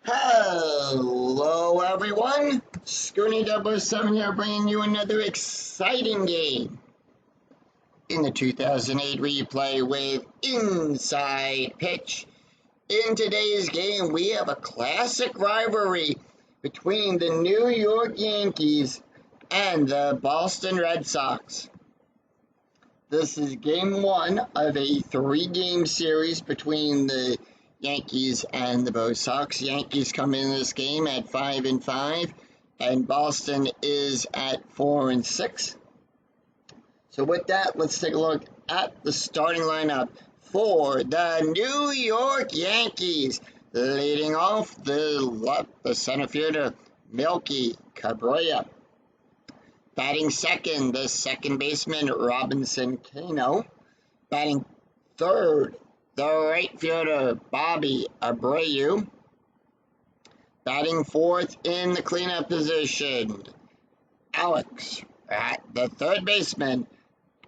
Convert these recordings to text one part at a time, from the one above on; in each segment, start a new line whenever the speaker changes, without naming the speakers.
Hello, everyone. Scooty 007 here, bringing you another exciting game in the 2008 replay with Inside Pitch. In today's game, we have a classic rivalry between the New York Yankees and the Boston Red Sox. This is game one of a three-game series between the Yankees and the Bo Sox. Yankees come in this game at 5-5, and Boston is at 4-6. So with that, let's take a look at the starting lineup for the New York Yankees. Leading off the center fielder, Melky Cabrera. Batting second, the second baseman, Robinson Cano. Batting third, the right fielder, Bobby Abreu. Batting fourth in the cleanup position, the third baseman,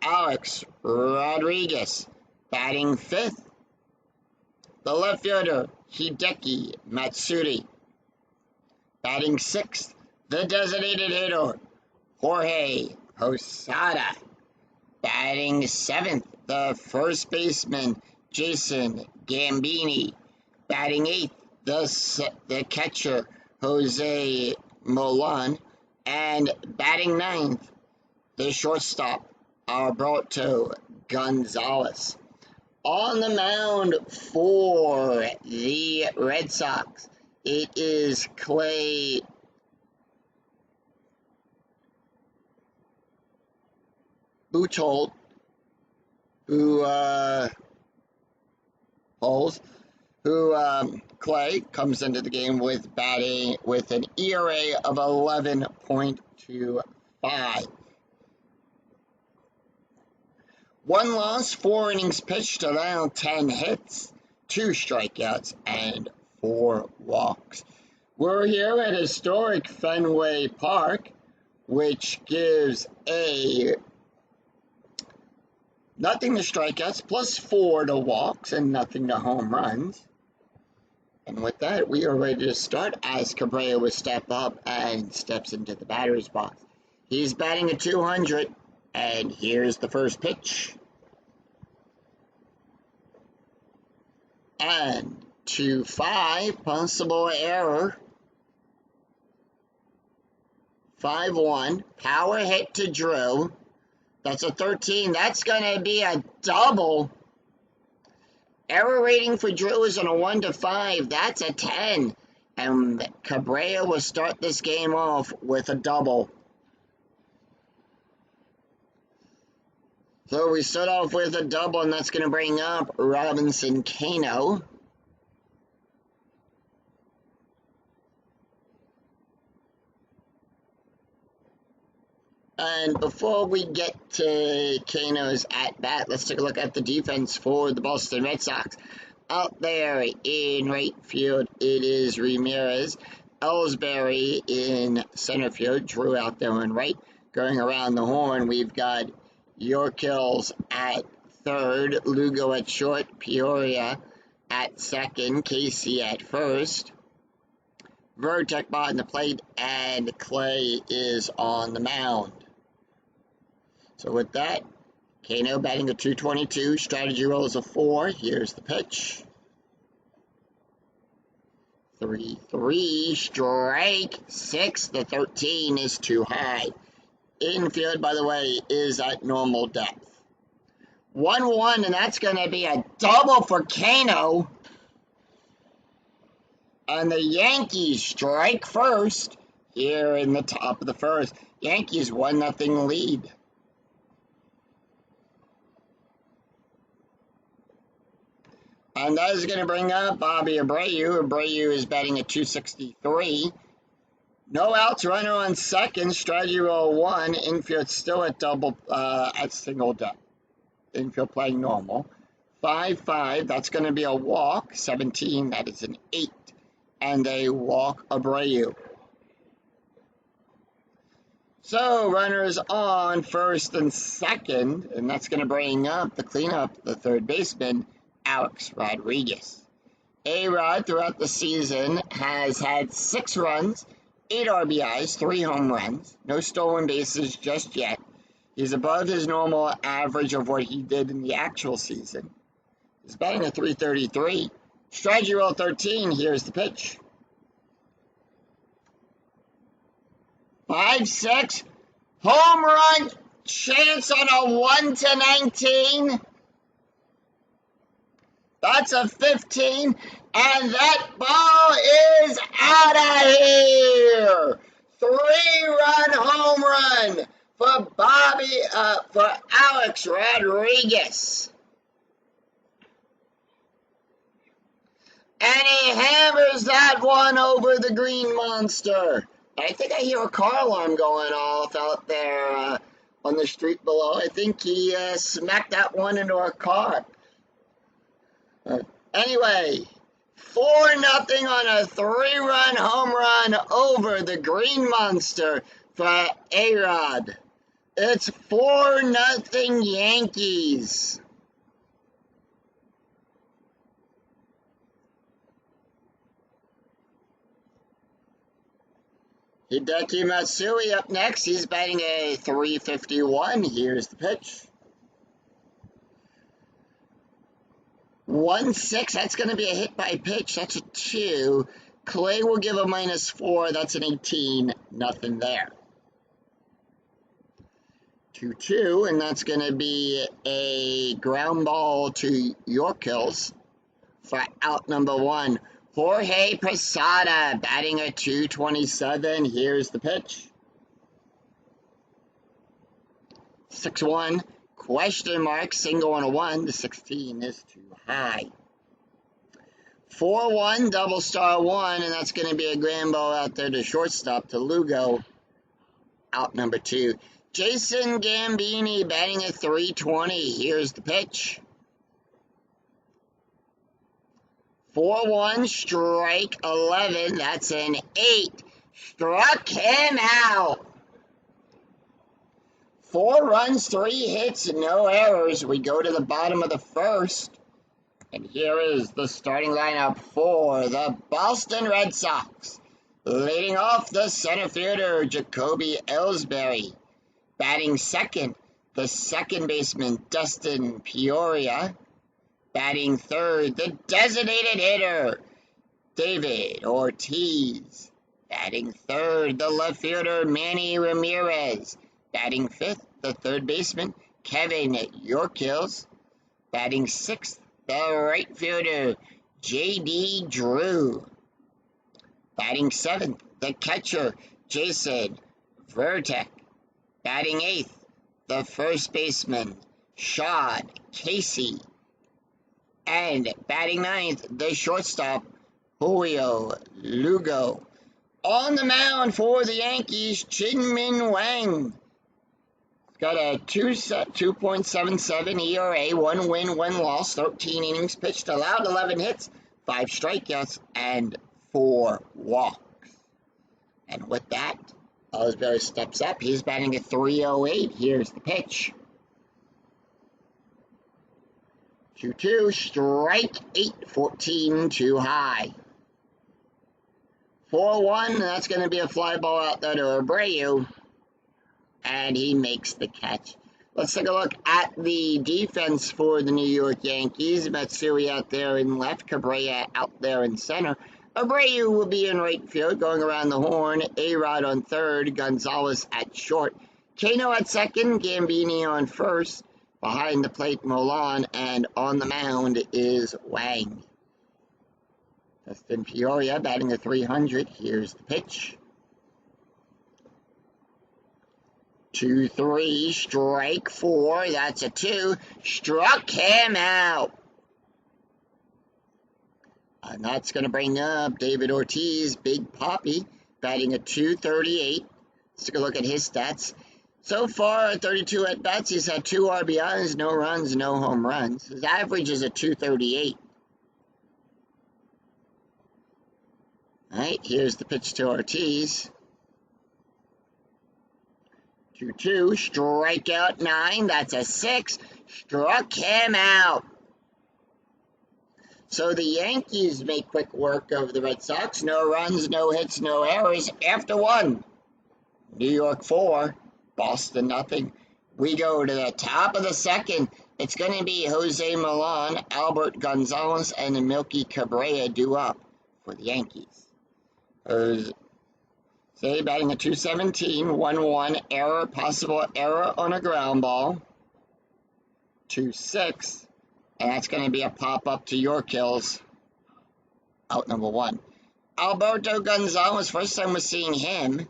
Alex Rodriguez. Batting fifth, the left fielder, Hideki Matsuri. Batting sixth, the designated hitter, Jorge Posada. Batting seventh, the first baseman, Jason Gambini. Batting eighth, the catcher, Jose Molan. And batting ninth, the shortstop, Alberto Gonzalez. On the mound for the Red Sox, it is Clay Buchholz, Clay comes into the game with batting with an ERA of 11.25. One loss, 4 innings pitched, allowed 10 hits, 2 strikeouts, and 4 walks. We're here at historic Fenway Park, which gives nothing to strikeouts, plus 4 to walks, and nothing to home runs. And with that, we are ready to start as Cabrera will step up and steps into the batter's box. He's batting at 200, and here's the first pitch. And 2-5, possible error. 5-1, power hit to Drew. That's a 13. That's going to be a double. Error rating for Drew is on a 1-5. That's a 10. And Cabrera will start this game off with a double. So we start off with a double, and that's going to bring up Robinson Cano. And before we get to Cano's at-bat, let's take a look at the defense for the Boston Red Sox. Out there in right field, it is Ramirez. Ellsbury in center field. Drew out there in right. Going around the horn, we've got York Yankees at third. Lugo at short. Peoria at second. Casey at first. Vertek behind the plate. And Clay is on the mound. So with that, Cano batting a 222, strategy roll is a 4. Here's the pitch. 3-3, strike 6. The 13 is too high. Infield, by the way, is at normal depth. 1-1, and that's going to be a double for Cano. And the Yankees strike first here in the top of the first. Yankees 1-0 lead. And that is going to bring up Bobby Abreu. Abreu is batting at 263. No outs, runner on second. Strategy roll 1. Infield still at single depth. Infield playing normal. 5-5. That's going to be a walk. 17. That is an 8. And they walk Abreu. So runners on first and second. And that's going to bring up the cleanup, the third baseman, Alex Rodriguez. A-Rod throughout the season has had 6 runs, 8 RBIs, 3 home runs, no stolen bases just yet. He's above his normal average of what he did in the actual season. He's batting a .333. Strategy roll 13. Here's the pitch. 5-6. Home run chance on a 1-19. That's a 15. And that ball is out of here. 3-run home run for Alex Rodriguez. And he hammers that one over the green monster. I think I hear a car alarm going off out there on the street below. I think he smacked that one into a car. Anyway, 4-0 on a 3-run home run over the green monster for A-Rod. It's 4-0 Yankees. Hideki Matsui up next. He's batting a .351. Here's the pitch. 1-6. That's going to be a hit by pitch. That's a 2. Clay will give a -4. That's an 18. Nothing there. 2-2, and that's going to be a ground ball to York Yankees for out number 1. Jorge Posada batting a .227. Here's the pitch. 6-1. Question mark. Single on a 1. The 16 is too high. 4-1. Double star 1. And that's going to be a grand ball out there to shortstop to Lugo. Out number 2. Jason Gambini batting a .320. Here's the pitch. 4-1, strike 11. That's an 8. Struck him out. 4 runs, 3 hits, no errors. We go to the bottom of the first. And here is the starting lineup for the Boston Red Sox. Leading off, the center fielder, Jacoby Ellsbury. Batting second, the second baseman, Dustin Peoria. Batting third, the designated hitter, David Ortiz. Batting third, the left fielder, Manny Ramirez. Batting fifth, the third baseman, Kevin Yorkills. Batting sixth, the right fielder, J.D. Drew. Batting seventh, the catcher, Jason Vertek. Batting eighth, the first baseman, Sean Casey. And batting ninth, the shortstop, Julio Lugo. On the mound for the Yankees, Chin-Min Wang. Got a 2.77 ERA, 1 win, 1 loss, 13 innings pitched, allowed 11 hits, 5 strikeouts, and 4 walks. And with that, Ellsbury steps up. He's batting a .308. Here's the pitch. 2-2, strike 8, 14 too high. 4-1, that's going to be a fly ball out there to Abreu. And he makes the catch. Let's take a look at the defense for the New York Yankees. Matsui out there in left, Cabrera out there in center. Abreu will be in right field, going around the horn. A-Rod on third, Gonzalez at short. Kano at second, Gambini on first. Behind the plate, Molan, and on the mound is Wang. Dustin Peoria batting a .300. Here's the pitch. 2-3, strike 4. That's a 2. Struck him out. And that's going to bring up David Ortiz, Big Poppy, batting a .238. Let's take a look at his stats. So far, 32 at-bats, he's had 2 RBIs, no runs, no home runs. His average is a .238. All right, here's the pitch to Ortiz. 2-2, strikeout 9, that's a 6. Struck him out. So the Yankees make quick work of the Red Sox. No runs, no hits, no errors. After one, New York 4, Boston nothing. We go to the top of the second. It's going to be Jose Milan, Albert Gonzalez, and Milky Cabrera due up for the Yankees. Jose batting a 217, 1-1, error, possible error on a ground ball. 2-6, and that's going to be a pop-up to York Hills, out number 1. Alberto Gonzalez, first time we're seeing him.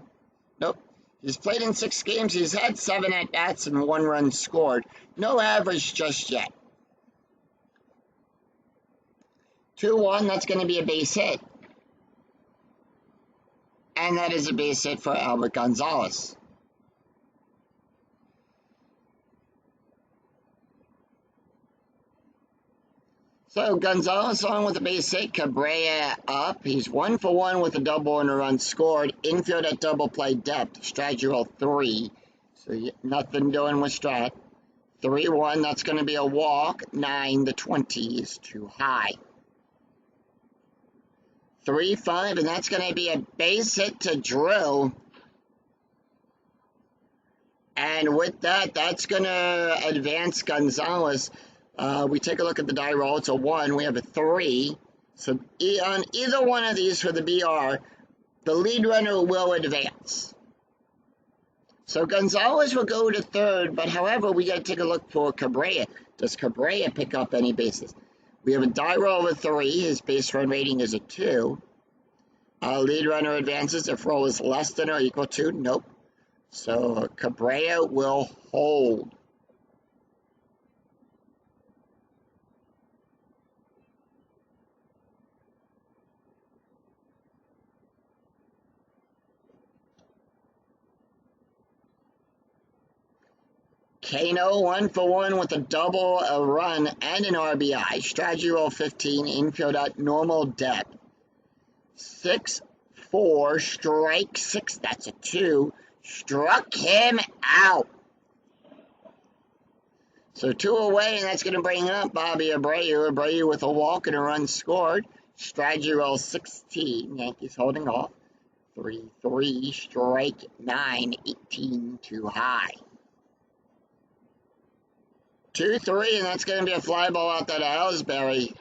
Nope. He's played in 6 games. He's had 7 at-bats and 1 run scored. No average just yet. 2-1, that's going to be a base hit. And that is a base hit for Albert Gonzalez. So Gonzalez on with a base hit, Cabrera up. He's 1 for 1 with a double and a run scored. Infield at double play depth, Strategy roll 3. So nothing doing with Strat. 3-1, that's going to be a walk. 9-20 is too high. 3-5, and that's going to be a base hit to Drew. And with that, that's going to advance Gonzalez. We take a look at the die roll. It's a 1. We have a 3. So on either one of these for the BR, the lead runner will advance. So Gonzalez will go to third, but however, we got to take a look for Cabrera. Does Cabrera pick up any bases? We have a die roll of a 3. His base run rating is a 2. Lead runner advances if roll is less than or equal to. Nope. So Cabrera will hold. Kano 1 for 1 with a double, a run, and an RBI. Strategy roll 15, infield at normal depth. 6-4, strike 6, that's a 2. Struck him out. So 2 away, and that's going to bring up Bobby Abreu. Abreu with a walk and a run scored. Strategy roll 16, Yankees holding off. 3-3, strike 9, 18 too high. 2-3, and that's going to be a fly ball out there to Ellsbury.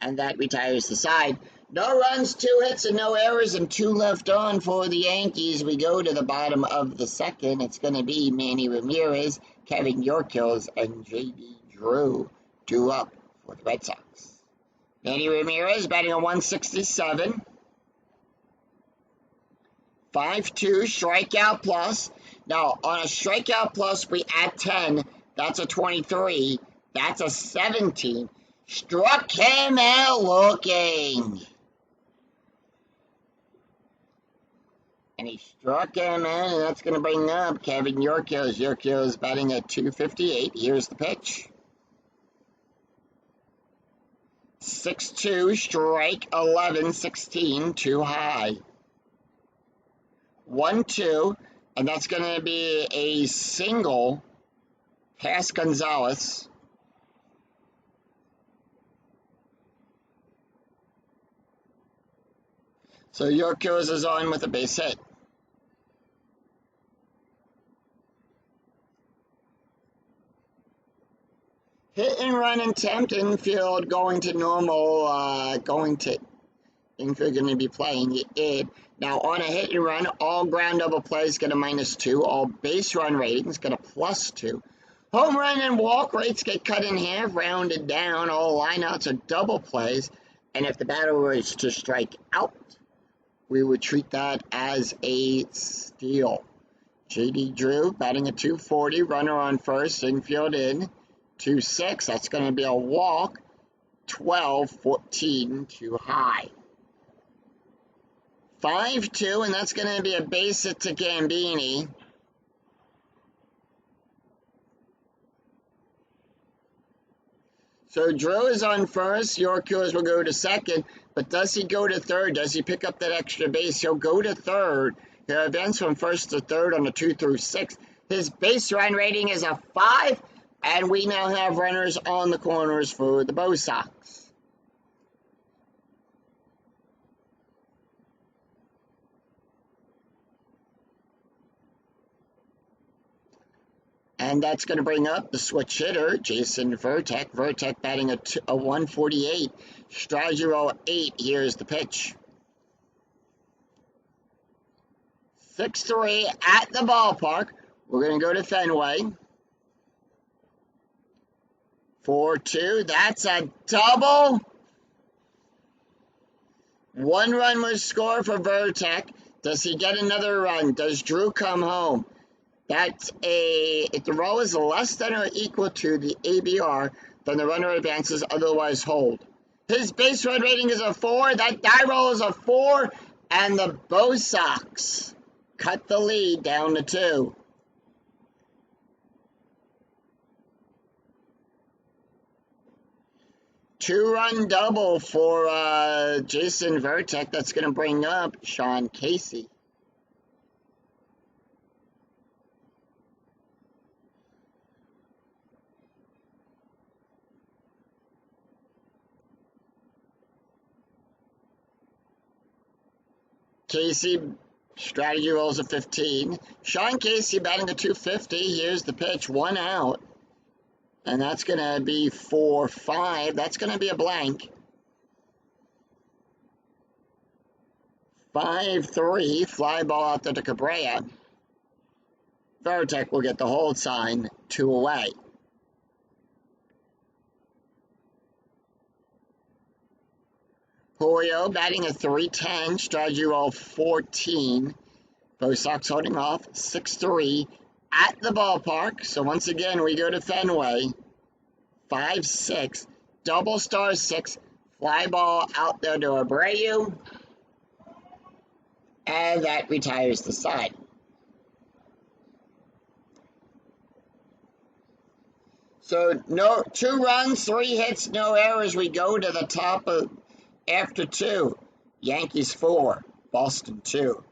And that retires the side. No runs, 2 hits, and no errors, and 2 left on for the Yankees. We go to the bottom of the second. It's going to be Manny Ramirez, Kevin Yorkills, and J.D. Drew due up for the Red Sox. Manny Ramirez batting a 167. 5-2, strikeout plus. Now, on a strikeout plus, we add 10. That's a 23. That's a 17. Struck him out looking. And he struck him out, and that's going to bring up Kevin Yorkills. Yorkills batting at 258. Here's the pitch. 6-2, strike 11, 16, too high. 1-2, and that's going to be a single past Gonzalez. So Yorkills is on with a base hit. Hit and run attempt, infield going to normal, infield going to be playing it. Now on a hit and run, all ground double plays get a -2, all base run ratings get a +2. Home run and walk rates get cut in half, rounded down, all lineouts are double plays, and if the batter was to strike out, we would treat that as a steal. J.D. Drew batting a 240, runner on first, infield in. 2-6, that's going to be a walk. 12-14 too high. 5-2, and that's going to be a base hit to Gambini. So Drew is on first. Yorkills will go to second. But does he go to third? Does he pick up that extra base? He'll go to third. He'll advance from first to third on a 2 through 6. His base run rating is a 5. And we now have runners on the corners for the Bo Sox. And that's going to bring up the switch hitter, Jason Vertek. Vertek batting a 148. Strategy roll 8. Here's the pitch. 6-3 at the ballpark. We're going to go to Fenway. 4-2. That's a double. 1 run was scored for Vertek. Does he get another run? Does Drew come home? If the roll is less than or equal to the ABR, then the runner advances, otherwise hold. His base run rating is a 4. That die roll is a 4. And the Bo Sox cut the lead down to 2. Two-run double for Jason Vertek. That's going to bring up Sean Casey. Casey, strategy rolls a 15. Sean Casey batting a 250. Here's the pitch, 1 out. And that's going to be 4-5. That's going to be a blank. 5-3. Fly ball out there to Cabrera. Vertek will get the hold sign. 2 away. Julio batting a 310. Strategy roll 14. Bo Sox holding off. 6-3. At the ballpark, so once again we go to Fenway. 5-6, double star 6, fly ball out there to Abreu, and that retires the side. So no 2 runs, 3 hits, no errors. We go to the top of after 2. Yankees 4, Boston 2.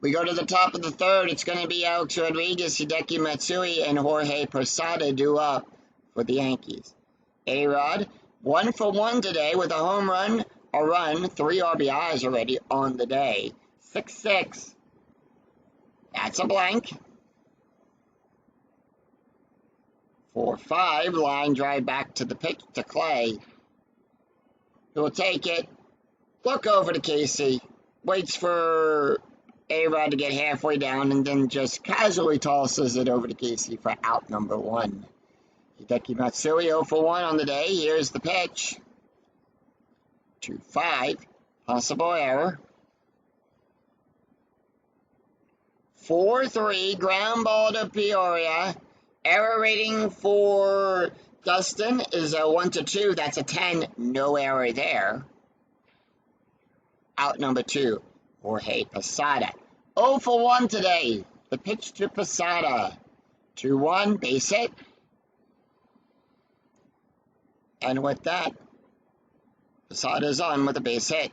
We go to the top of the 3rd. It's going to be Alex Rodriguez, Hideki Matsui, and Jorge Posada due up for the Yankees. A-Rod, 1 for 1 today with a home run, a run, 3 RBIs already on the day. 6-6. That's a blank. 4-5. Line drive back to the pitch to Clay. He'll take it. Look over to Casey. Waits for A-Rod to get halfway down and then just casually tosses it over to Casey for out number 1. Hideki Matsui 0 for 1 on the day. Here's the pitch. 2-5. Possible error. 4-3. Ground ball to Peoria. Error rating for Dustin is a 1-2. That's a 10. No error there. Out number 2. Jorge Posada. 0 for 1 today. The pitch to Posada. 2-1, base hit. And with that, Posada's on with a base hit.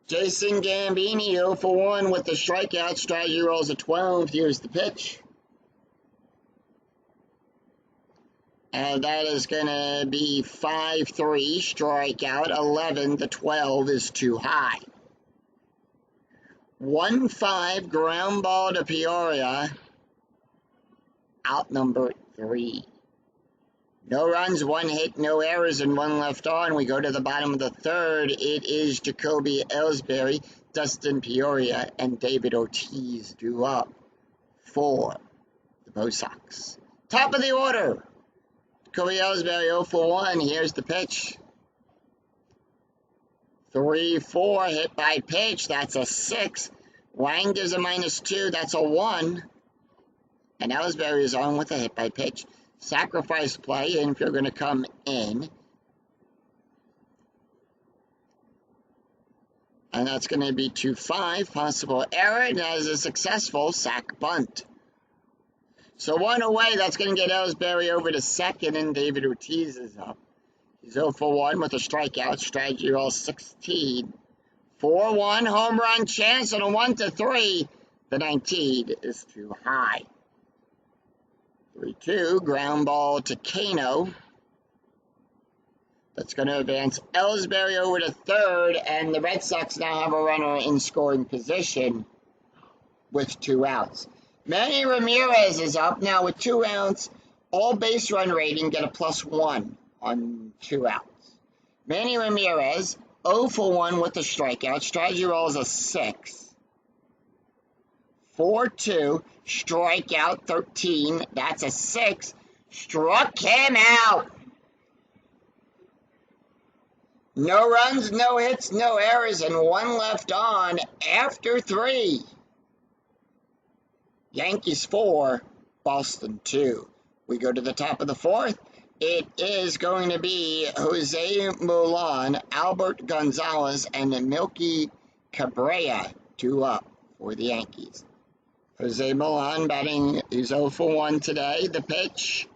Jason Gambini 0 for 1 with the strikeout. Strategy rolls a 12. Here's the pitch. And that is going to be 5-3, strikeout, 11. The 12 is too high. 1-5, ground ball to Peoria. Out number 3. No runs, 1 hit, no errors, and 1 left on. We go to the bottom of the 3rd. It is Jacoby Ellsbury, Dustin Peoria, and David Ortiz due up for the Bo Sox. Top of the order. Jacoby Ellsbury 0 for 1. Here's the pitch. 3-4, hit by pitch. That's a 6. Wang gives a -2. That's a 1. And Ellsbury is on with a hit by pitch. Sacrifice play, and if you're going to come in. And that's going to be 2-5. Possible error, and that is a successful sac bunt. So 1 away, that's going to get Ellsbury over to second, and David Ortiz is up. He's 0 for 1 with a strikeout. Strategy roll 16. 4-1, home run chance, and a 1-3. The 19 is too high. 3-2, ground ball to Kano. That's going to advance Ellsbury over to third, and the Red Sox now have a runner in scoring position with 2 outs. Manny Ramirez is up now with 2 outs. All base run rating, get a +1 on 2 outs. Manny Ramirez, 0 for 1 with a strikeout. Strategy roll is a 6. 4-2, strikeout 13. That's a 6. Struck him out. No runs, no hits, no errors, and 1 left on after 3. Yankees 4, Boston 2. We go to the top of the 4th. It is going to be Jose Milan, Albert Gonzalez, and Milky Cabrera, 2 up for the Yankees. Jose Milan batting, he's 0 for 1 today. The pitch,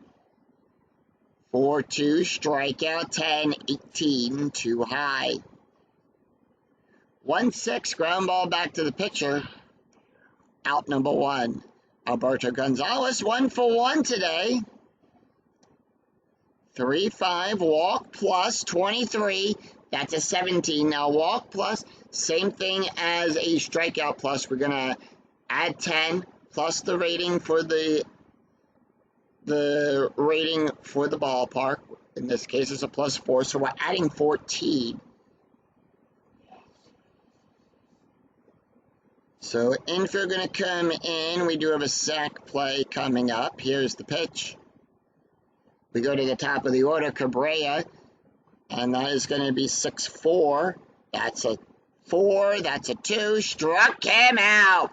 4-2, strikeout 10, 18, too high. 1-6, ground ball back to the pitcher. Out number 1. Alberto Gonzalez, 1 for 1 today. 3-5, walk plus 23. That's a 17. Now walk plus, same thing as a strikeout plus. We're going to add 10 plus the rating for the rating for the ballpark. In this case, it's a +4, so we're adding 14. So infield going to come in. We do have a sac play coming up. Here's the pitch. We go to the top of the order, Cabrera, and that is going to be 6-4. That's a 4. That's a 2. Struck him out.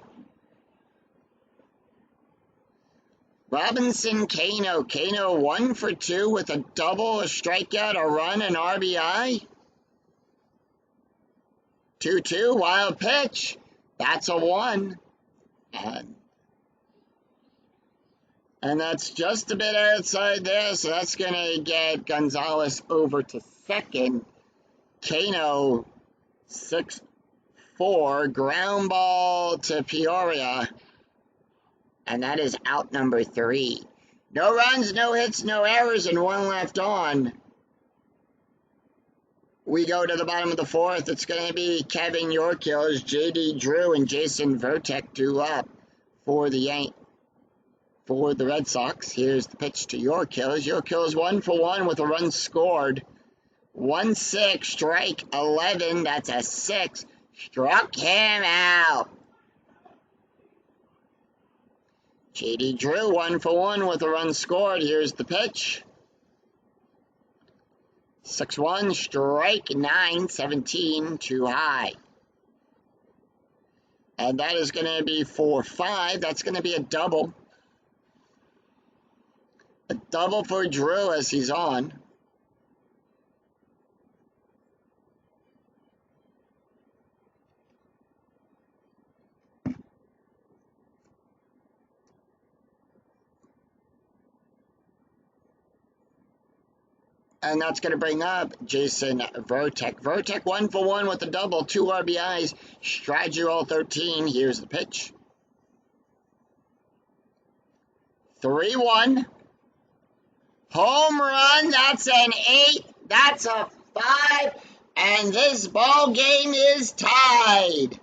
Robinson Cano. Cano 1 for 2 with a double, a strikeout, a run, an RBI. 2-2, wild pitch. That's a 1. And that's just a bit outside there, so that's going to get Gonzalez over to second. Cano, 6-4, ground ball to Peoria, and that is out number 3. No runs, no hits, no errors, and 1 left on. We go to the bottom of the 4th. It's going to be Kevin Yorkills, J.D. Drew, and Jason Vertek 2 up for the Red Sox. Here's the pitch to Yorkills. Yorkills 1 for 1 with a run scored. 1-6, strike 11. That's a 6. Struck him out. J.D. Drew 1 for 1 with a run scored. Here's the pitch. 6-1, strike 9, 17, too high. And that is going to be 4-5. That's going to be a double. A double for Drew as he's on. And that's going to bring up Jason Vertek. Vertek 1 for 1 with a double, 2 RBIs, strategy roll 13. Here's the pitch. 3-1. Home run, that's an 8, that's a 5, and this ball game is tied.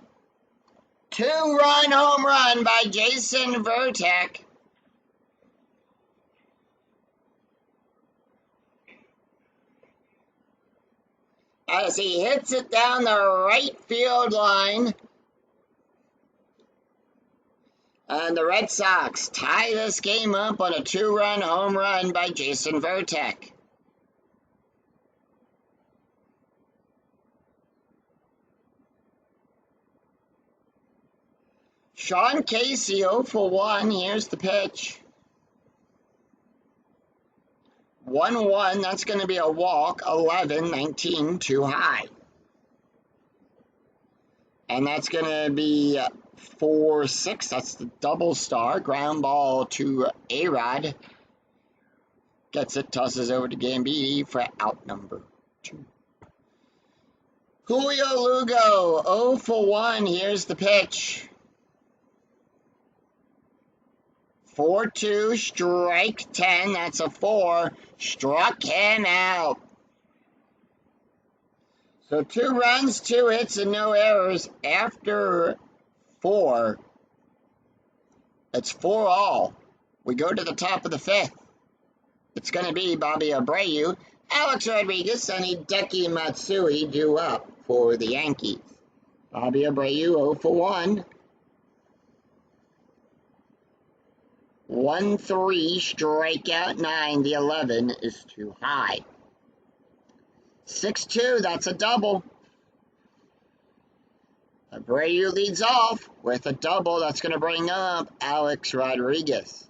2-run home run by Jason Vertek. As he hits it down the right field line. And the Red Sox tie this game up on a 2-run home run by Jason Vertek. Sean Casey 0 for 1. Here's the pitch. 1-1. That's going to be a walk. 11, 19, too high. And that's going to be 4-6. That's the double star. Ground ball to A-Rod. Gets it, tosses over to Gambini for out number 2. Julio Lugo 0 for 1. Here's the pitch. 4-2, strike 10, that's a 4. Struck him out. So 2 runs, 2 hits, and no errors after 4. It's 4 all. We go to the top of the 5th. It's going to be Bobby Abreu, Alex Rodriguez, and Hideki Matsui due up for the Yankees. Bobby Abreu 0 for 1. 1-3, strikeout 9. The 11 is too high. 6-2, that's a double. Abreu leads off with a double. That's going to bring up Alex Rodriguez.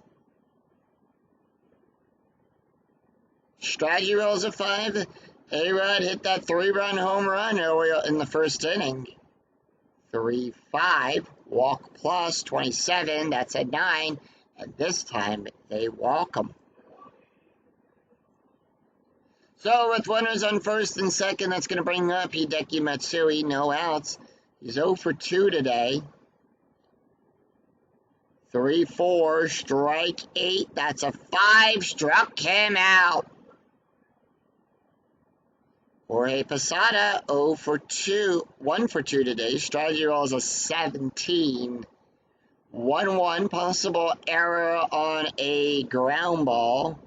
Strategy rolls a 5. A-Rod hit that 3-run home run earlier in the first inning. 3-5. Walk plus 27. That's a 9. And this time they walk him. So with runners on first and second, that's going to bring up Hideki Matsui. No outs. He's 0 for 2 today. 3-4. Strike 8. That's a 5. Struck him out. Jorge Posada, 0 for 2, 1 for 2 today. Strategy rolls a 17. 1-1, possible error on a ground ball.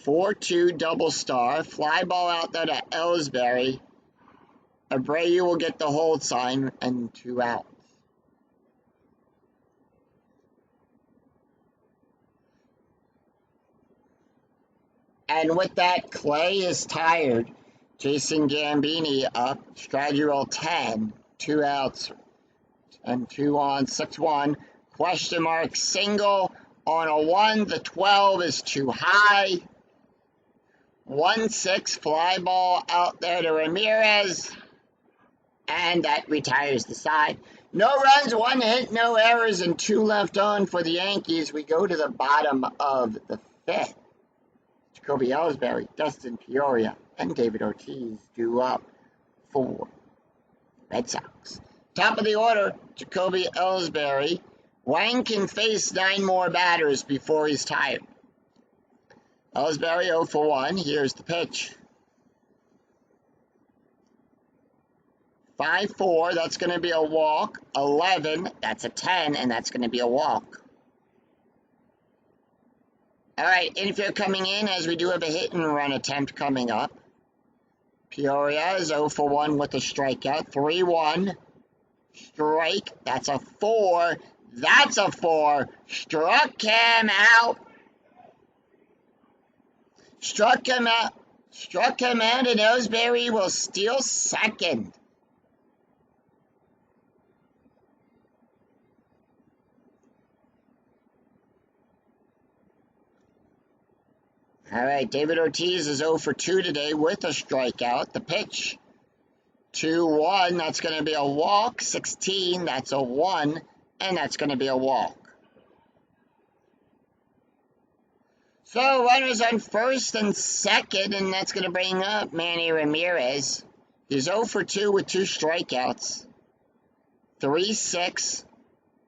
4-2 double star. Fly ball out there to Ellsbury. Abreu will get the hold sign and 2 outs. And with that, Clay is tired. Jason Gambini up. Strategy roll 10. 2 outs and 2 on. 6-1. Question mark single on a 1. The 12 is too high. 1-6. Fly ball out there to Ramirez. And that retires the side. No runs, 1 hit, no errors, and 2 left on for the Yankees. We go to the bottom of the 5th. Jacoby Ellsbury, Dustin Peoria, and David Ortiz due up for Red Sox. Top of the order, Jacoby Ellsbury. Wang can face 9 more batters before he's tired. Ellsbury 0 for 1. Here's the pitch. 5-4, that's going to be a walk. 11, that's a 10, and that's going to be a walk. All right, infield coming in as we do have a hit and run attempt coming up. Peoria is 0 for 1 with a strikeout. 3-1. Strike, that's a 4. That's a 4. Struck him out. Struck him out, and Ellsbury will steal second. All right, David Ortiz is 0 for 2 today with a strikeout. The pitch, 2-1, that's going to be a walk. 16, that's a 1, and that's going to be a walk. So runners on first and second, and that's going to bring up Manny Ramirez. He's 0 for 2 with 2 strikeouts. 3-6,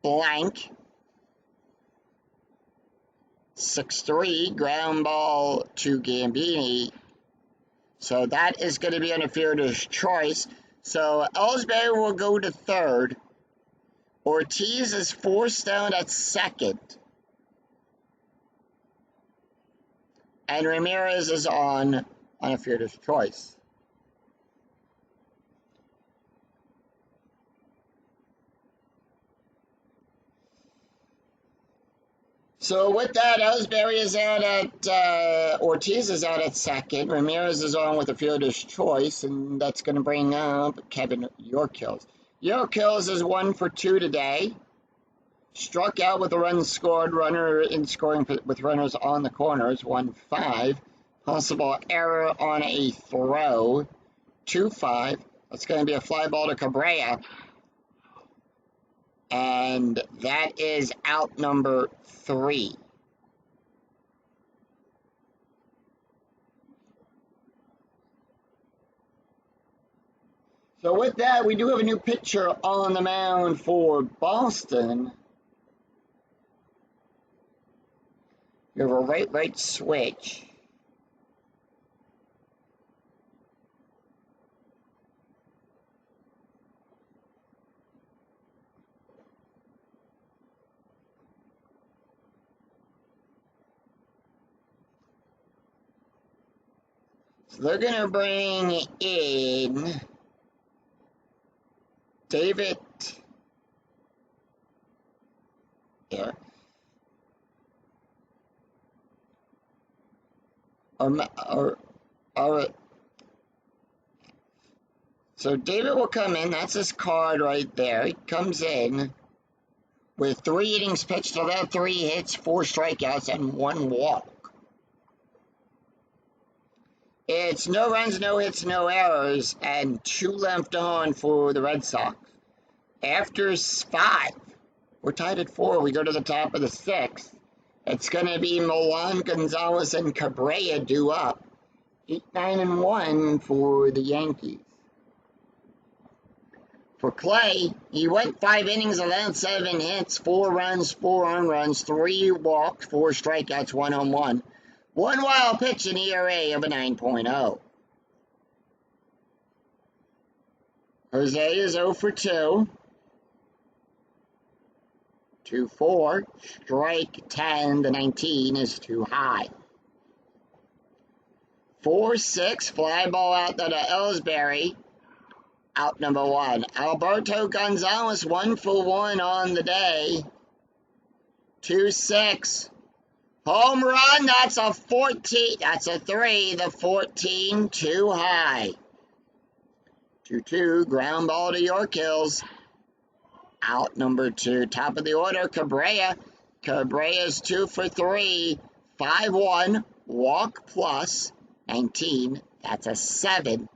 blank. 6-3, ground ball to Gambini. So that is going to be on a fielder's choice. So Ellsbury will go to third. Ortiz is forced down at second. And Ramirez is on a fielder's choice. So with that, Ellsbury is out at, Ortiz is out at second. Ramirez is on with a fielder's choice, and that's going to bring up Kevin York. York is 1 for 2 today. Struck out with a run scored, runner in scoring with runners on the corners, 1-5. Possible error on a throw, 2-5. That's going to be a fly ball to Cabrera. And that is out number 3. So with that, we do have a new pitcher on the mound for Boston. You have a right switch. So they're going to bring in David. Yeah. Or, so David will come in. That's his card right there. He comes in with 3 innings pitched, allowed 3 hits, 4 strikeouts, and 1 walk. It's no runs, no hits, no errors, and 2 left on for the Red Sox. After 5, we're tied at 4. We go to the top of the 6th. It's going to be Milan, Gonzalez, and Cabrera due up. 8-9-1 for the Yankees. For Clay, he went 5 innings, allowed 7 hits, 4 runs, 4 earned runs, 3 walks, 4 strikeouts, 1 home run. 1 wild pitch, an ERA of a 9.0. Jose is 0 for 2. 2-4. Strike 10, the 19 is too high. 4-6. Fly ball out to Ellsbury. Out number 1. Alberto Gonzalez 1 for 1 on the day. 2-6. Home run. That's a 14. That's a 3. The 14 too high. 2-2. Ground ball to York Hills. Out number 2. Top of the order, Cabrera. Cabrera's 2 for 3. 5-1. Walk plus 19. That's a 7.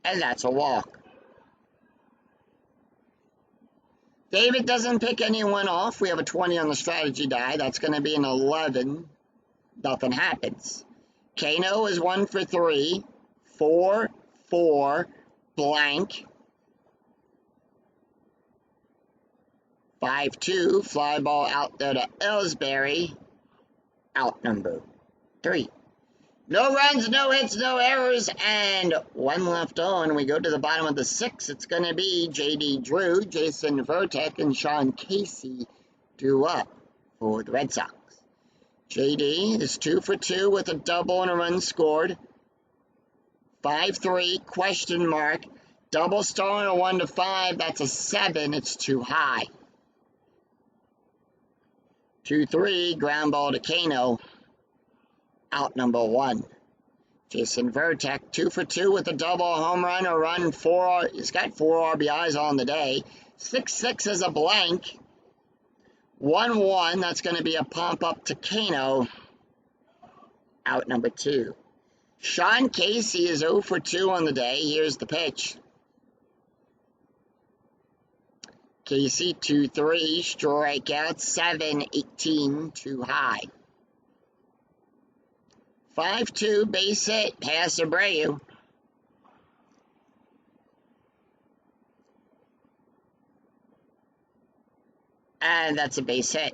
And that's a walk. David doesn't pick anyone off. We have a 20 on the strategy die. That's going to be an 11. Nothing happens. Kano is 1 for 3. 4-4. Blank. 5-2. Fly ball out there to Ellsbury. Out number 3. No runs, no hits, no errors, and 1 left on. We go to the bottom of the 6th. It's going to be J.D. Drew, Jason Vertek, and Sean Casey due up for the Red Sox. J.D. is 2 for 2 with a double and a run scored. 5-3, question mark. Double star and a 1-5. That's a 7. It's too high. 2-3, ground ball to Kano. Out number 1. Jason Vertek, 2 for 2 with a double, home run, a run, 4. He's got 4 RBIs on the day. 6-6 is a blank. 1-1, that's going to be a pump up to Kano. Out number 2. Sean Casey is 0 for 2 on the day. Here's the pitch. Casey, 2-3, strikeout, 7-18, too high. 5-2, base hit, pass Abreu. And that's a base hit.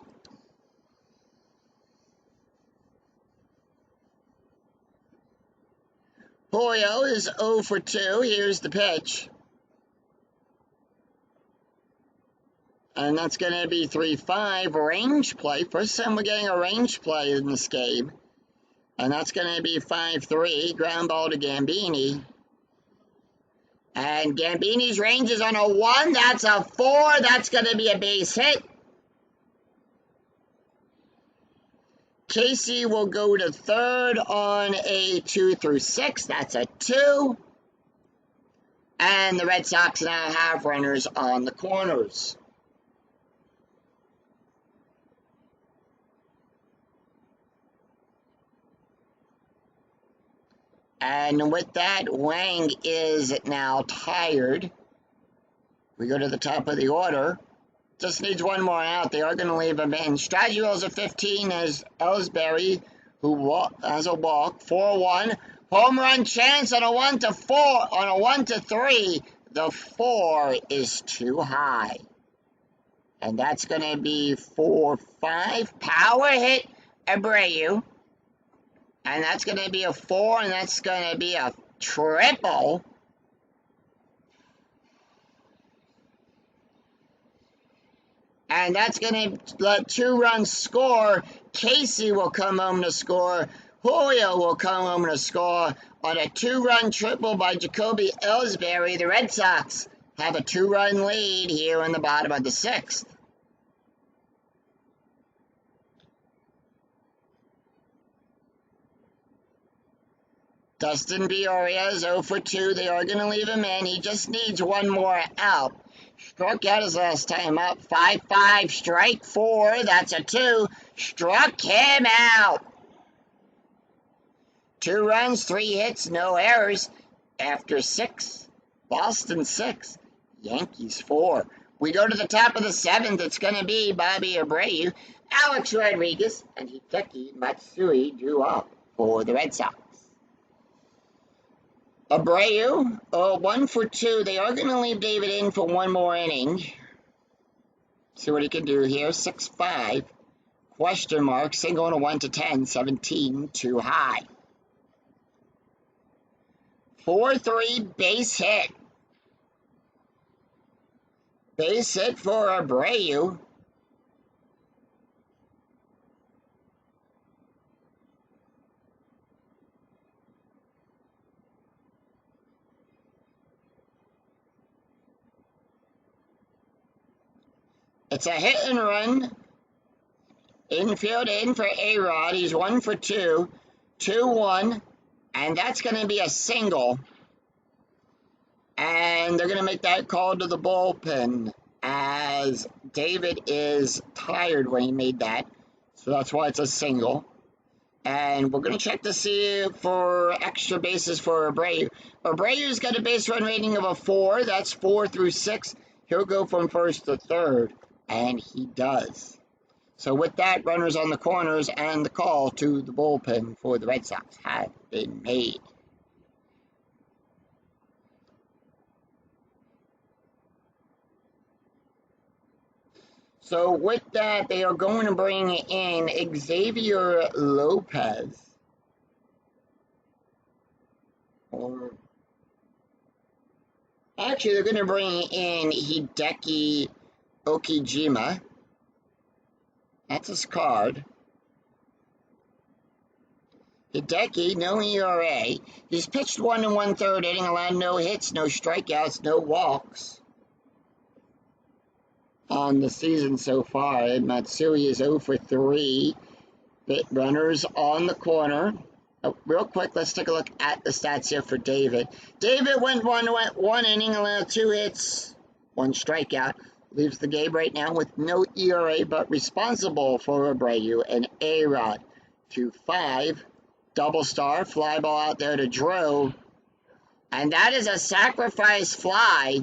Julio is 0 for 2. Here's the pitch. And that's going to be 3-5, range play. First time we're getting a range play in this game. And that's going to be 5-3, ground ball to Gambini. And Gambini's range is on a 1. That's a 4. That's going to be a base hit. Casey will go to third on a 2-6. That's a 2. And the Red Sox now have runners on the corners. And with that, Wang is now tired. We go to the top of the order. Just needs 1 more out. They are going to leave him in. Strategy rolls a 15 as Ellsbury, who has a walk. 4-1. Home run chance on a 1-4. On a 1-3. The 4 is too high. And that's going to be 4-5. Power hit Abreu. And that's going to be a 4, and that's going to be a triple. And that's going to let 2 runs score. Casey will come home to score Julio will come home to score on a 2-run triple by Jacoby Ellsbury. The Red Sox have a 2-run lead here in the bottom of the 6th. Dustin Biorria is 0 for 2. They are going to leave him in. He just needs one more out. Struck out his last time up. 5-5, strike 4. That's a 2. Struck him out. 2 runs, 3 hits, no errors. After 6, Boston 6, Yankees 4. We go to the top of the 7th. It's going to be Bobby Abreu, Alex Rodriguez, and Hideki Matsui drew up for the Red Sox. Abreu, 1 for 2. They are going to leave David in for one more inning. See what he can do here. 6-5. Question mark. Single on a 1 to 10. 17 too high. 4-3 base hit. Base hit for Abreu. It's a hit and run. Infield in for A-Rod. He's 1 for 2. 2-1. And that's going to be a single. And they're going to make that call to the bullpen, as David is tired when he made that. So that's why it's a single. And we're going to check to see for extra bases for Abreu. Abreu's got a base run rating of a 4. That's 4 through 6. He'll go from first to third. And he does. So with that, runners on the corners and the call to the bullpen for the Red Sox have been made. So with that, they are going to bring in Xavier Lopez. Actually, they're going to bring in Hideki Okijima. That's his card. Hideki, no ERA. He's pitched 1 1/3 inning, allowed no hits, no strikeouts, no walks on the season so far. Matsui is 0 for 3. Runners on the corner. Real quick, let's take a look at the stats here for David. David went one inning, allowed 2 hits, 1 strikeout. Leaves the game right now with no ERA, but responsible for Abreu and A-Rod. 2-5, double star, fly ball out there to Drew. And that is a sacrifice fly.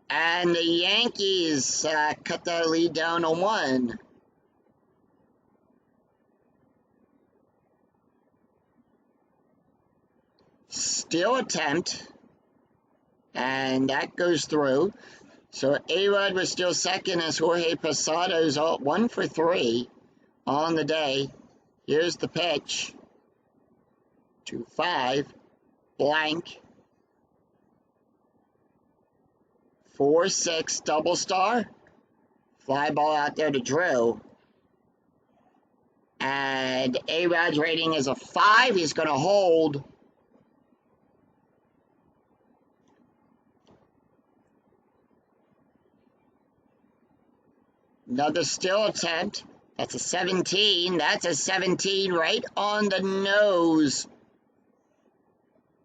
And the Yankees cut that lead down to 1. Steal attempt, and that goes through. So A-Rod was still second as Jorge Posado's 1 for 3 on the day. Here's the pitch. 2-5, blank. 4-6, double star. Fly ball out there to Drew. And A-Rod's rating is a 5. He's going to hold. Another steal attempt. That's a 17. That's a 17 right on the nose.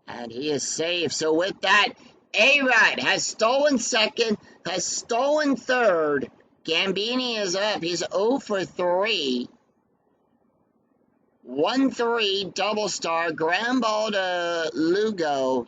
And he is safe. So with that, A-Rod has stolen second, has stolen third. Gambini is up. He's 0 for 3. 1-3, double star. Ground ball to Lugo.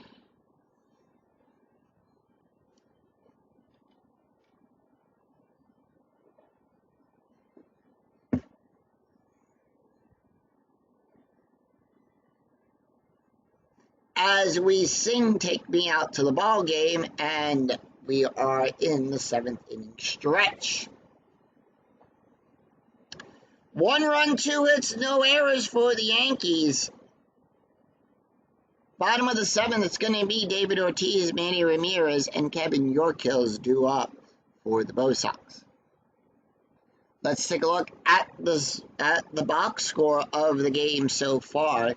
As we sing Take Me Out to the Ball Game, and we are in the 7th inning stretch. 1 run, 2 hits, no errors for the Yankees. Bottom of the 7th, it's going to be David Ortiz, Manny Ramirez, and Kevin York due up for the Bo Sox. Let's take a look at the box score of the game so far.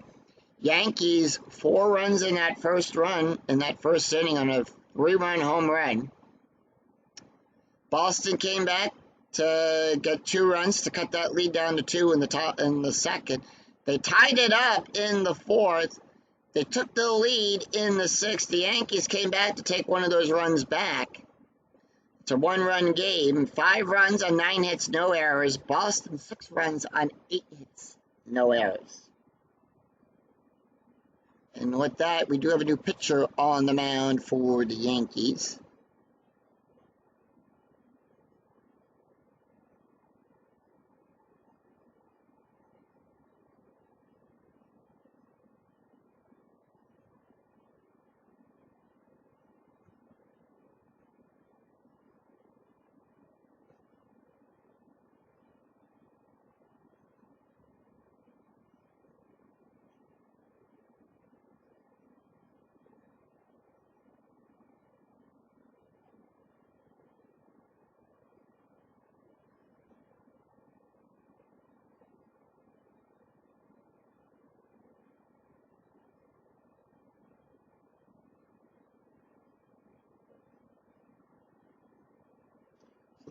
Yankees 4 runs in that first inning on a 3-run home run. Boston came back to get 2 runs to cut that lead down to 2 in the second. They tied it up in the fourth. They took the lead in the sixth. The Yankees came back to take one of those runs back. It's a 1-run game. 5 runs on 9 hits, no errors. Boston 6 runs on 8 hits, no errors. And with that, we do have a new pitcher on the mound for the Yankees.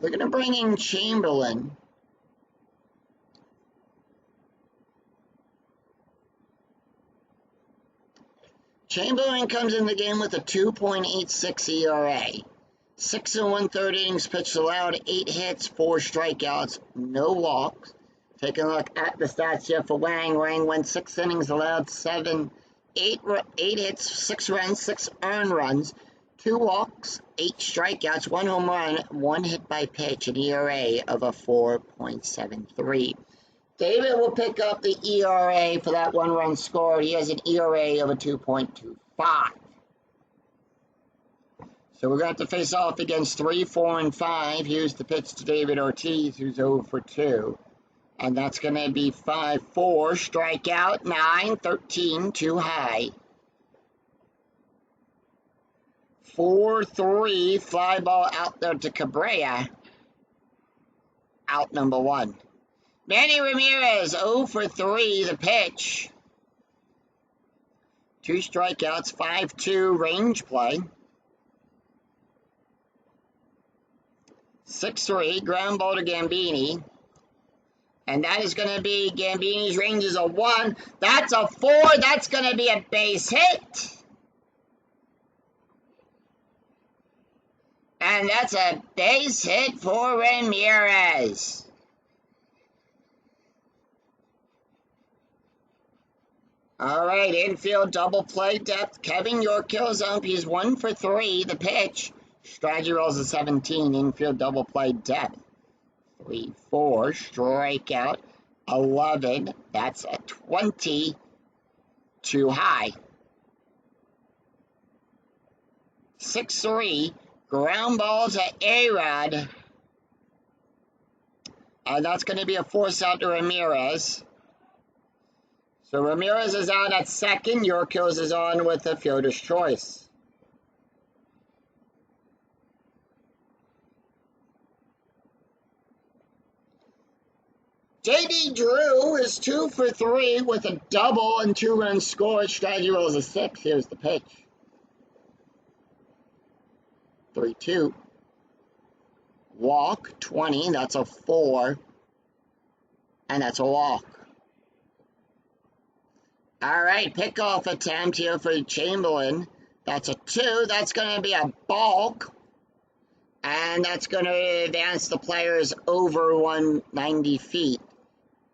They're going to bring in Chamberlain. Chamberlain comes in the game with a 2.86 ERA. 6 1/3 innings pitched allowed, 8 hits, 4 strikeouts, no walks. Taking a look at the stats here for Wang. Wang went 6 innings, allowed 8 hits, 6 runs, 6 earned runs, 2 walks, 8 strikeouts, 1 home run, 1 hit by pitch, an ERA of a 4.73. David will pick up the ERA for that 1-run score. He has an ERA of a 2.25. So we're going to have to face off against 3, 4, and 5. Here's the pitch to David Ortiz, who's 0 for 2. And that's going to be 5-4, strikeout, 9, 13, too high. 4-3, fly ball out there to Cabrera. Out number 1. Manny Ramirez, 0 for 3, the pitch. 2 strikeouts, 5-2, range play. 6-3, ground ball to Gambini. And that is going to be Gambini's range is a 1. That's a 4. That's going to be a base hit. And that's a base hit for Ramirez. All right, infield double play depth. Kevin York kills up. He's 1 for 3. The pitch. Strategy rolls a 17. Infield double play depth. 3-4. Strikeout. 11. That's a 20. Too high. 6-3. Ground ball to A-Rod. And that's going to be a force out to Ramirez. So Ramirez is out at second. York is on with a fielder's choice. J.D. Drew is 2 for 3 with a double and 2 runs scored. Strategy rolls a 6. Here's the pitch. 3-2. Walk, 20. That's a 4. And that's a walk. All right, pickoff attempt here for Chamberlain. That's a 2. That's going to be a balk. And that's going to advance the players over 190 feet.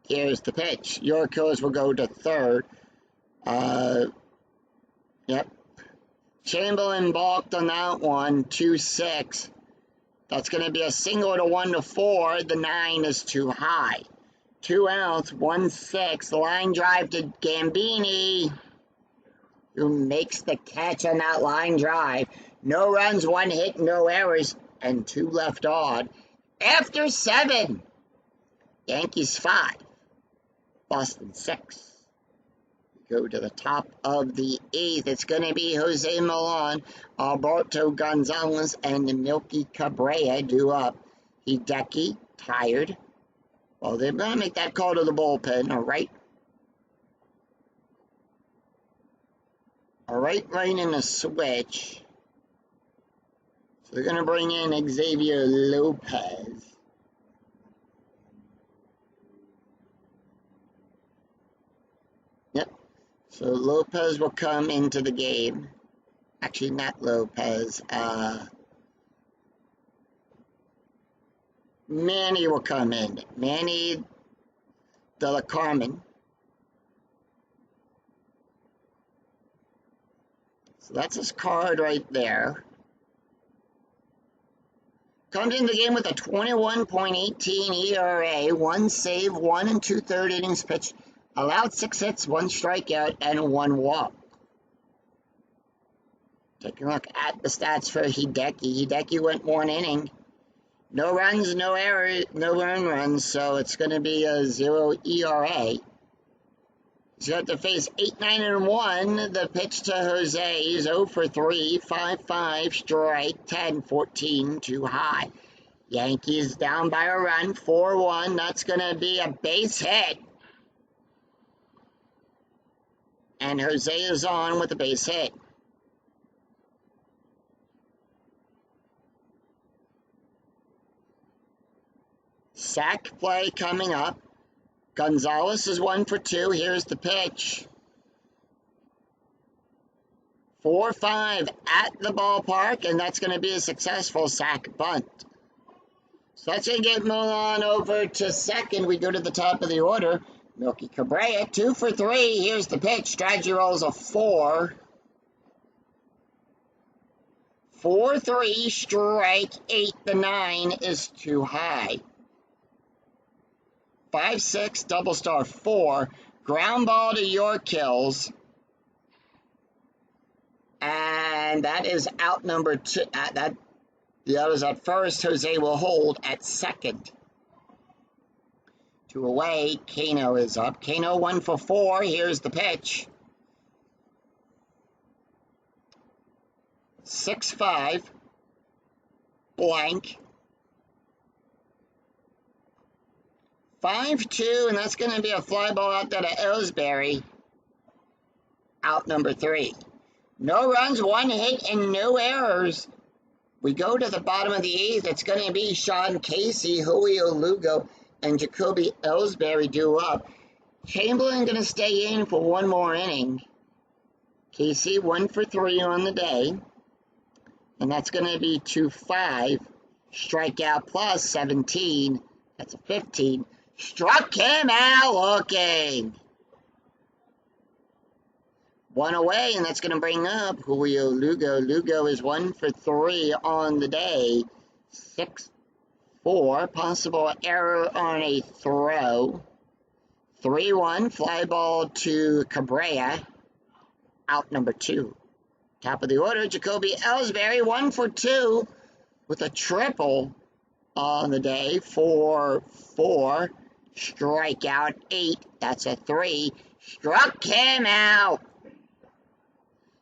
Here's the pitch. York will go to third. Yep. Chamberlain balked on that one, 2-6. That's going to be a single to 1-4. The 9 is too high. 2 outs, 1-6. Line drive to Gambini, who makes the catch on that line drive. No runs, 1 hit, no errors, and 2 left on. After 7, Yankees 5, Boston 6. Go to the top of the 8th. It's going to be Jose Milan, Alberto Gonzalez, and Milky Cabrera due up. Hideki, tired. Well, they're going to make that call to the bullpen, all right? All right, line in a switch. So they're going to bring in Xavier Lopez. Yep. So Lopez will come into the game. Actually, not Lopez. Manny will come in. Manny de la Carmen. So that's his card right there. Comes in the game with a 21.18 ERA, 1 save, 1 and 2/3 innings pitched, allowed 6 hits, 1 strikeout, and 1 walk. Take a look at the stats for Hideki. Hideki went 1 inning. No runs, no errors, no earned runs, so it's going to be a 0 ERA. He's got to face 8-9-1. The pitch to Jose is 0 for 3, 5-5, strike, 10-14, too high. Yankees down by a run, 4-1. That's going to be a base hit. And Jose is on with a base hit. Sack play coming up. Gonzalez is 1 for 2. Here's the pitch. 4-5 at the ballpark, and that's going to be a successful sack bunt. So that's going to get Milan over to second. We go to the top of the order. Milky Cabrera, 2 for 3. Here's the pitch. Strategy rolls a 4. 4-3, strike 8. The 9 is too high. 5-6, double star 4. Ground ball to York kills. And that is out number 2. The others at first. Jose will hold at second. 2 away. Kano is up. Kano 1 for 4. Here's the pitch. 6-5. Blank. 5-2, and that's going to be a fly ball out there to Ellsbury. Out number 3. No runs, 1 hit, and no errors. We go to the bottom of the 8th. It's going to be Sean Casey, Julio Lugo, and Jacoby Ellsbury due up. Chamberlain going to stay in for 1 more inning. Casey 1 for 3 on the day. And that's going to be 2-5. Strikeout plus 17. That's a 15. Struck him out looking. 1 away, and that's going to bring up Julio Lugo. Lugo is 1 for 3 on the day. 6-4. Possible error on a throw. 3-1. Fly ball to Cabrera. Out number 2. Top of the order, Jacoby Ellsbury, 1 for 2 with a triple on the day. 4-4. Strikeout 8. That's a 3. Struck him out.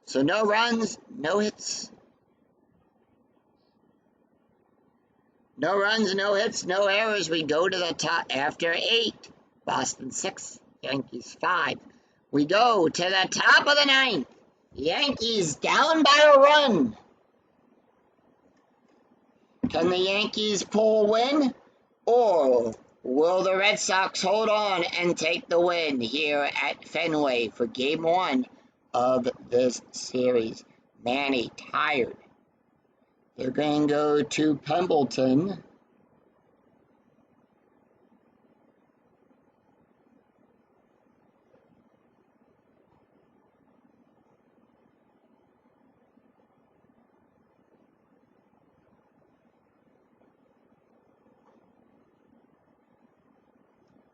So no runs, no hits. No runs, no hits, no errors. We go to the top after 8. Boston 6, Yankees 5. We go to the top of the 9th. Yankees down by a run. Can the Yankees pull a win? Or will the Red Sox hold on and take the win here at Fenway for Game 1 of this series? Manny tired. They're going to go to Pembleton.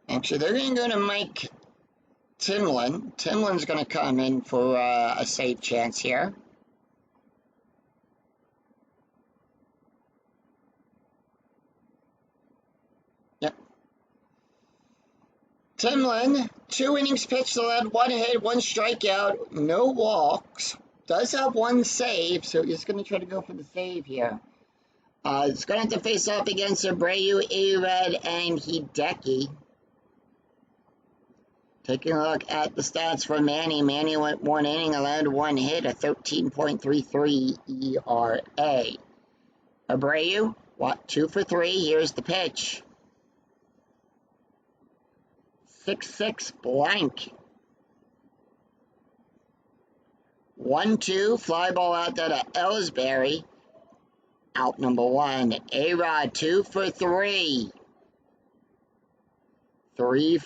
Actually, they're going to go to Mike Timlin. Timlin's going to come in for a save chance here. Yep. Timlin, 2 innings pitched, allowed 1 hit, 1 strikeout, no walks. Does have 1 save, so he's going to try to go for the save here. It's going to have to face off against Abreu, A-Red, and Hideki. Taking a look at the stats for Manny. Manny went 1 inning, allowed 1 hit, a 13.33 ERA. Abreu, 2 for 3. Here's the pitch. 6-6 blank. 1-2, fly ball out there to Ellsbury. Out number 1. A-Rod, 2 for 3. 3-5,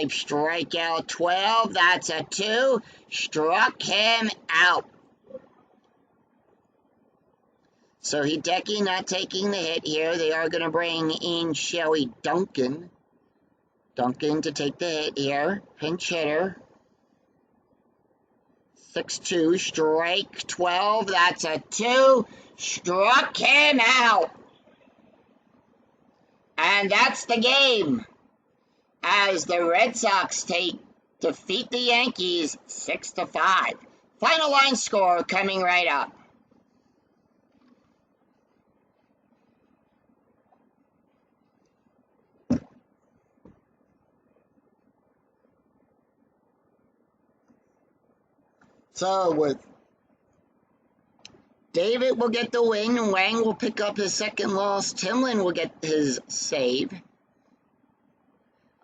strikeout 12. That's a 2. Struck him out. So Hideki not taking the hit here. They are going to bring in Shelly Duncan. Duncan to take the hit here. Pinch hitter. 6-2, strike 12. That's a 2. Struck him out. And that's the game, as the Red Sox defeat the Yankees 6-5. Final line score coming right up. So with David will get the win, Wang will pick up his second loss, Timlin will get his save.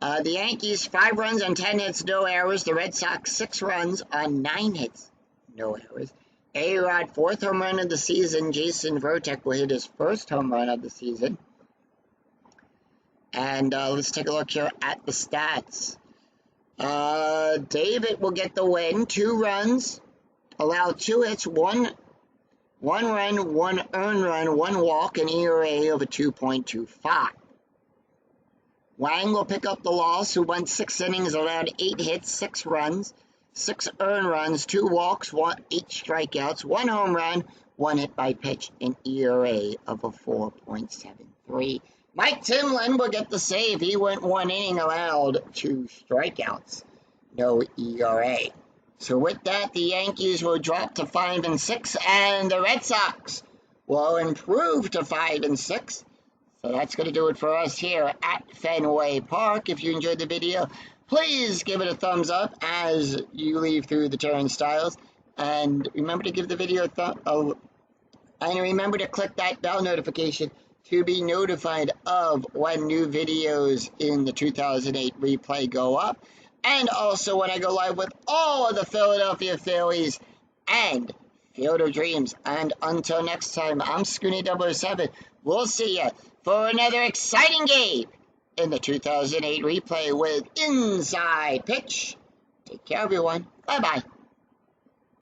The Yankees, 5 runs on 10 hits, no errors. The Red Sox, 6 runs on 9 hits, no errors. A-Rod, 4th home run of the season. Jason Vortek will hit his 1st home run of the season. And let's take a look here at the stats. David will get the win, 2 runs, allowed 2 hits, 1 run, 1 earned run, 1 walk, an ERA of a 2.25. Wang will pick up the loss, who went 6 innings, allowed 8 hits, 6 runs, 6 earned runs, 2 walks, 8 strikeouts, 1 home run, 1 hit by pitch, an ERA of a 4.73. Mike Timlin will get the save. He went 1 inning, allowed 2 strikeouts, no ERA. So with that, the Yankees will drop to 5-6, and the Red Sox will improve to 5-6. So that's going to do it for us here at Fenway Park. If you enjoyed the video, please give it a thumbs up as you leave through the turnstiles. And remember to give the video and remember to click that bell notification to be notified of when new videos in the 2008 replay go up. And also when I go live with all of the Philadelphia Phillies and Field of Dreams. And until next time, I'm Scooney007. We'll see you for another exciting game in the 2008 replay with Inside Pitch. Take care, everyone. Bye-bye.